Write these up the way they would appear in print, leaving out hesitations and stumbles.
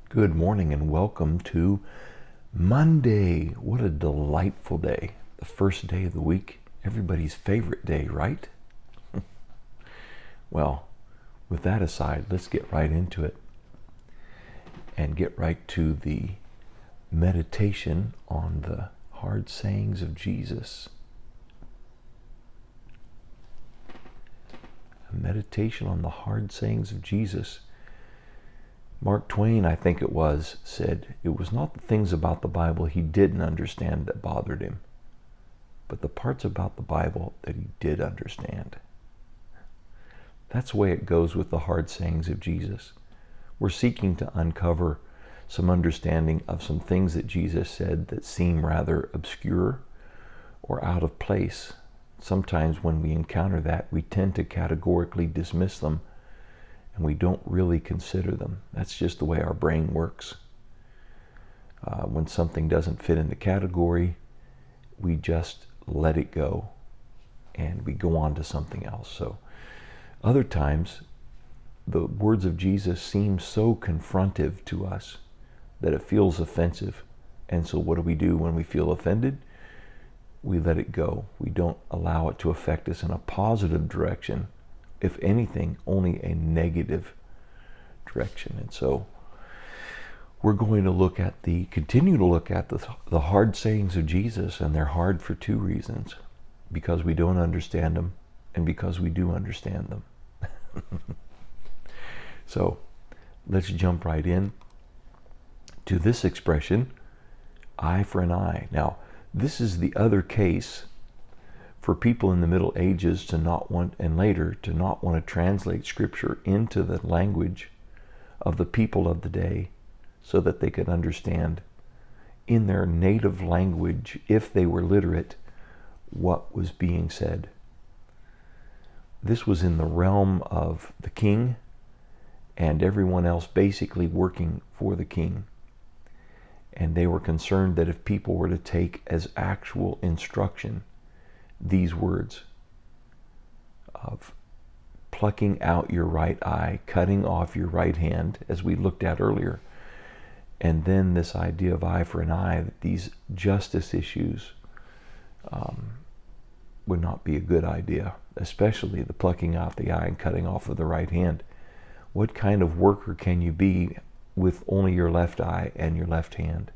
Good morning and welcome to Monday. What a delightful day. The first day of the week. Everybody's favorite day, right? Well, with that aside, let's get right into it and get right to the meditation on the hard sayings of Jesus. A meditation on the hard sayings of Jesus. Mark Twain, I think it was, said, it was not the things about the Bible he didn't understand that bothered him, but the parts about the Bible that he did understand. That's the way it goes with the hard sayings of Jesus. We're seeking to uncover some understanding of some things that Jesus said that seem rather obscure or out of place. Sometimes when we encounter that, we tend to categorically dismiss them and we don't really consider them. That's just the way our brain works. When something doesn't fit in the category, we just let it go and we go on to something else. So other times, the words of Jesus seem so confrontive to us that it feels offensive. And so what do we do when we feel offended? We let it go. We don't allow it to affect us in a positive direction. If anything, only a negative direction. And so we're going to continue to look at the hard sayings of Jesus, and they're hard for two reasons. Because we don't understand them, and because we do understand them. So let's jump right in to this expression, eye for an eye. Now, this is the other case for people in the Middle Ages to not want, and later, to not want to translate Scripture into the language of the people of the day so that they could understand in their native language, if they were literate, what was being said. This was in the realm of the king and everyone else basically working for the king. And they were concerned that if people were to take as actual instruction these words of plucking out your right eye, cutting off your right hand, as we looked at earlier, and then this idea of eye for an eye, that these justice issues would not be a good idea, especially the plucking out the eye and cutting off of the right hand. What kind of worker can you be with only your left eye and your left hand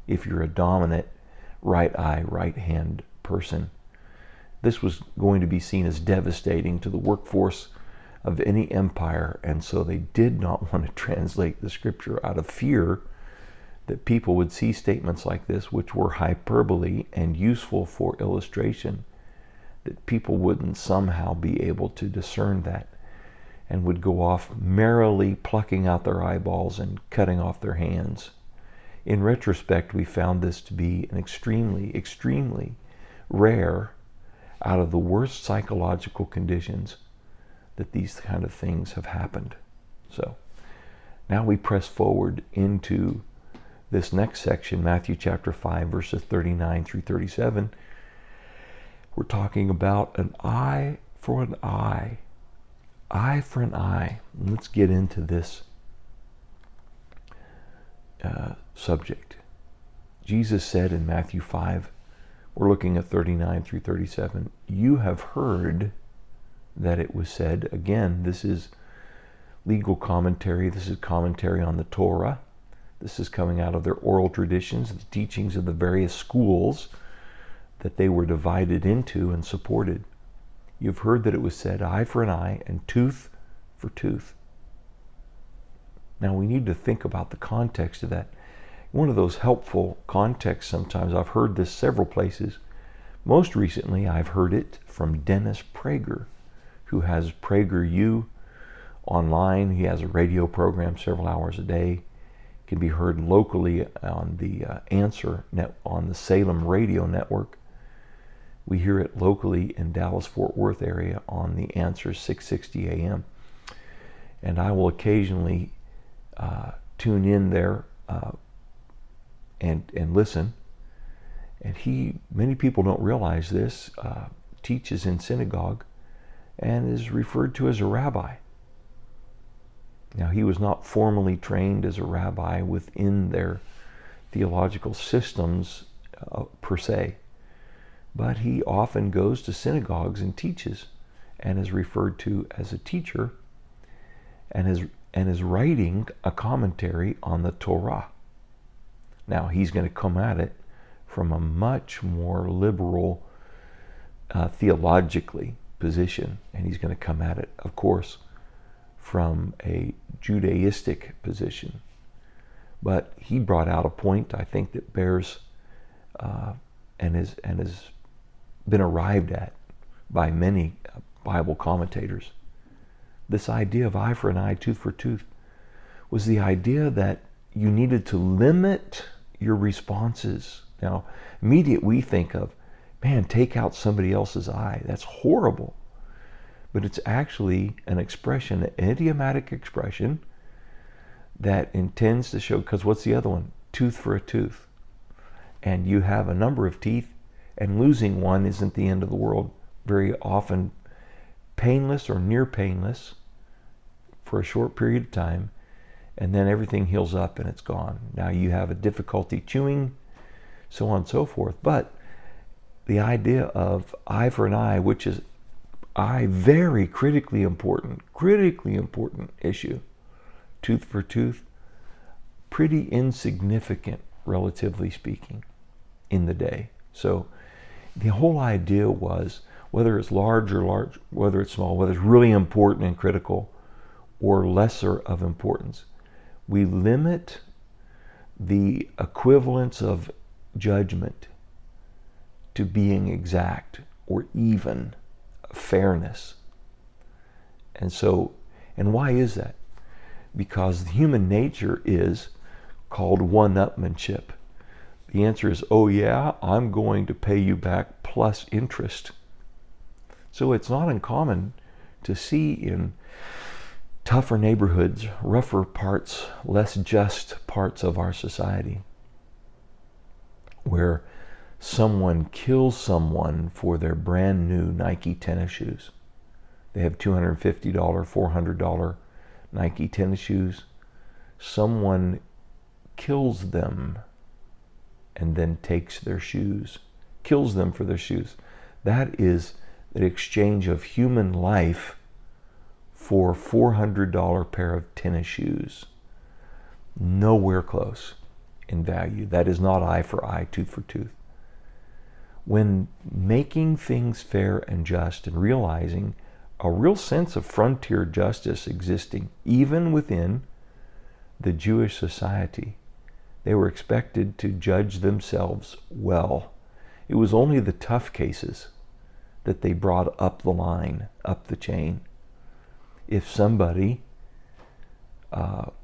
if you're a dominant right eye, right hand person? This was going to be seen as devastating to the workforce of any empire, and so they did not want to translate the Scripture out of fear that people would see statements like this, which were hyperbole and useful for illustration, that people wouldn't somehow be able to discern that and would go off merrily plucking out their eyeballs and cutting off their hands. In retrospect, we found this to be an extremely, extremely rare, out of the worst psychological conditions, that these kind of things have happened. So now we press forward into this next section, Matthew chapter 5, verses 39 through 37. We're talking about an eye for an eye. Eye for an eye. Let's get into this subject. Jesus said in Matthew 5, we're looking at 39 through 37, you have heard that it was said, again, this is legal commentary, this is commentary on the Torah, this is coming out of their oral traditions, the teachings of the various schools that they were divided into and supported. You've heard that it was said, eye for an eye and tooth for tooth. Now we need to think about the context of that. One of those helpful contexts sometimes, I've heard this several places. Most recently, I've heard it from Dennis Prager, who has PragerU online. He has a radio program several hours a day. It can be heard locally on the Answer net, on the Salem radio network. We hear it locally in Dallas-Fort Worth area on the Answer 660 AM. And I will occasionally tune in there and listen. And many people don't realize this, teaches in synagogue and is referred to as a rabbi. Now, he was not formally trained as a rabbi within their theological systems per se, but he often goes to synagogues and teaches, and is referred to as a teacher, and is writing a commentary on the Torah. Now, he's going to come at it from a much more liberal, theologically position, and he's going to come at it, of course, from a Judaistic position. But he brought out a point, I think, that bears and has been arrived at by many Bible commentators. This idea of eye for an eye, tooth for tooth, was the idea that you needed to limit your responses. Now, immediate we think of, man, take out somebody else's eye. That's horrible. But it's actually an expression, an idiomatic expression that intends to show, because what's the other one? Tooth for a tooth. And you have a number of teeth, and losing one isn't the end of the world. Very often painless or near painless for a short period of time, and then everything heals up and it's gone. Now you have a difficulty chewing, so on and so forth. But the idea of eye for an eye, which is very critically important issue. Tooth for tooth, pretty insignificant, relatively speaking, in the day. So the whole idea was, whether it's large, whether it's small, whether it's really important and critical or lesser of importance, we limit the equivalence of judgment to being exact or even, fairness. And why is that? Because human nature is called one-upmanship. The answer is, oh yeah, I'm going to pay you back plus interest. So it's not uncommon to see in tougher neighborhoods, rougher parts, less just parts of our society, where someone kills someone for their brand new Nike tennis shoes. They have $250, $400 Nike tennis shoes. Someone kills them and then takes their shoes, kills them for their shoes. That is the exchange of human life for $400 pair of tennis shoes. Nowhere close in value. That is not eye for eye, tooth for tooth. When making things fair and just and realizing a real sense of frontier justice existing even within the Jewish society, they were expected to judge themselves well. It was only the tough cases that they brought up the line, up the chain. If somebody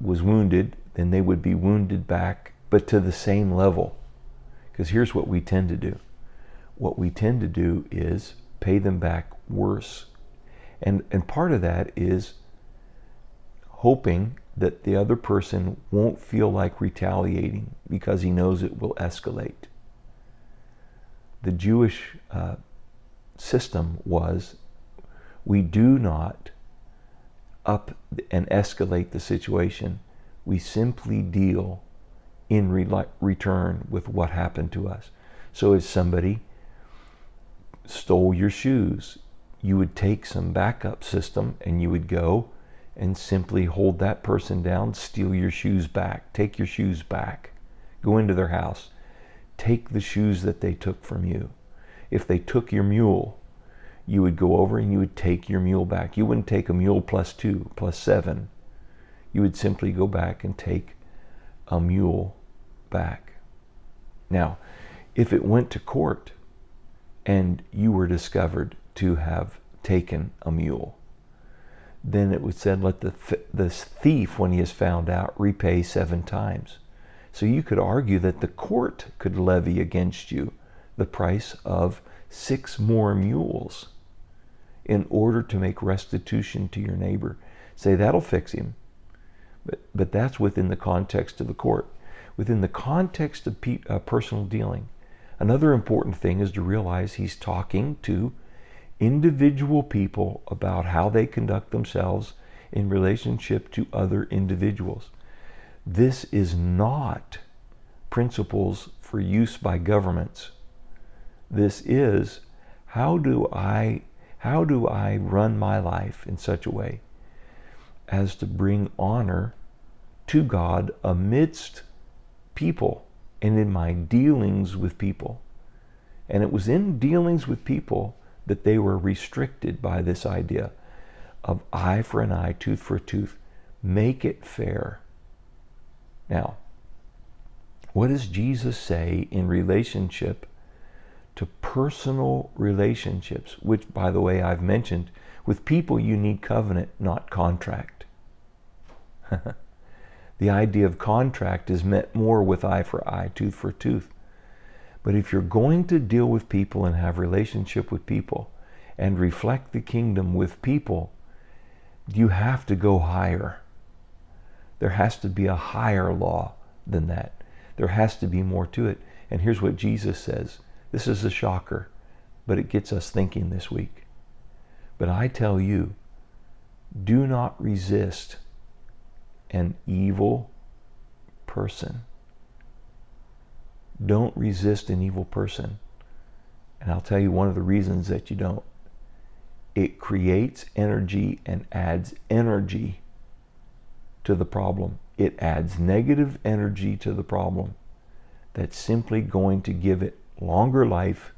was wounded, then they would be wounded back, but to the same level. Because here's what we tend to do. What we tend to do is pay them back worse. And part of that is hoping that the other person won't feel like retaliating because he knows it will escalate. The Jewish system was, we do not up and escalate the situation. We simply deal in return with what happened to us. So if somebody stole your shoes, you would take some backup system and you would go and simply hold that person down, steal your shoes back, take your shoes back, go into their house, take the shoes that they took from you. If they took your mule, you would go over and you would take your mule back. You wouldn't take a mule plus 2, plus 7. You would simply go back and take a mule back. Now, if it went to court and you were discovered to have taken a mule, then it was said, let the thief, when he is found out, repay 7 times. So you could argue that the court could levy against you the price of 6 more mules in order to make restitution to your neighbor. Say, that'll fix him. But that's within the context of the court. Within the context of personal dealing, another important thing is to realize he's talking to individual people about how they conduct themselves in relationship to other individuals. This is not principles for use by governments. This is how do I run my life in such a way as to bring honor to God amidst people and in my dealings with people. And it was in dealings with people that they were restricted by this idea of eye for an eye, tooth for a tooth. Make it fair. Now, what does Jesus say in relationship to personal relationships, which, by the way, I've mentioned, with people you need covenant, not contract. The idea of contract is meant more with eye for eye, tooth for tooth. But if you're going to deal with people and have relationship with people and reflect the kingdom with people, you have to go higher. There has to be a higher law than that. There has to be more to it. And here's what Jesus says. This is a shocker, but it gets us thinking this week. But I tell you, do not resist an evil person. Don't resist an evil person. And I'll tell you one of the reasons that you don't. It creates energy and adds energy to the problem. It adds negative energy to the problem that's simply going to give it longer life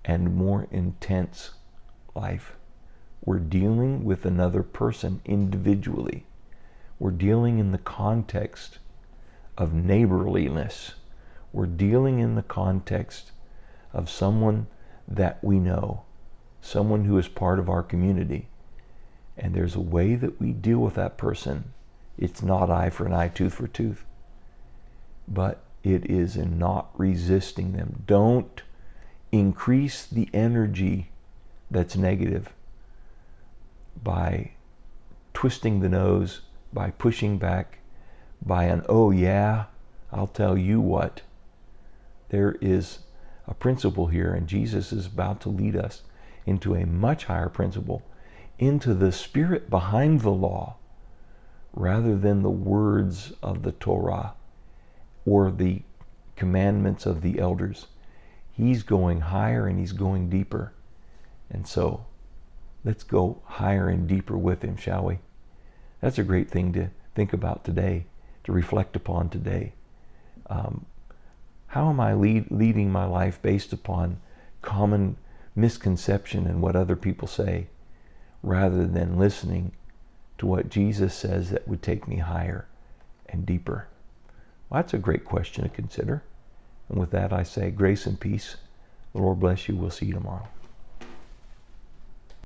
and more intense life. We're dealing with another person individually. We're dealing in the context of neighborliness. We're dealing in the context of someone that we know, someone who is part of our community. And there's a way that we deal with that person. It's not eye for an eye, tooth for tooth. But it is in not resisting them. Don't increase the energy that's negative by twisting the nose, by pushing back, by an, oh yeah, I'll tell you what. There is a principle here, and Jesus is about to lead us into a much higher principle, into the spirit behind the law, rather than the words of the Torah or the commandments of the elders. He's going higher and he's going deeper. And so, let's go higher and deeper with him, shall we? That's a great thing to think about today, to reflect upon today. How am I leading my life based upon common misconception and what other people say, rather than listening to what Jesus says that would take me higher and deeper? Well, that's a great question to consider. And with that, I say grace and peace. The Lord bless you. We'll see you tomorrow.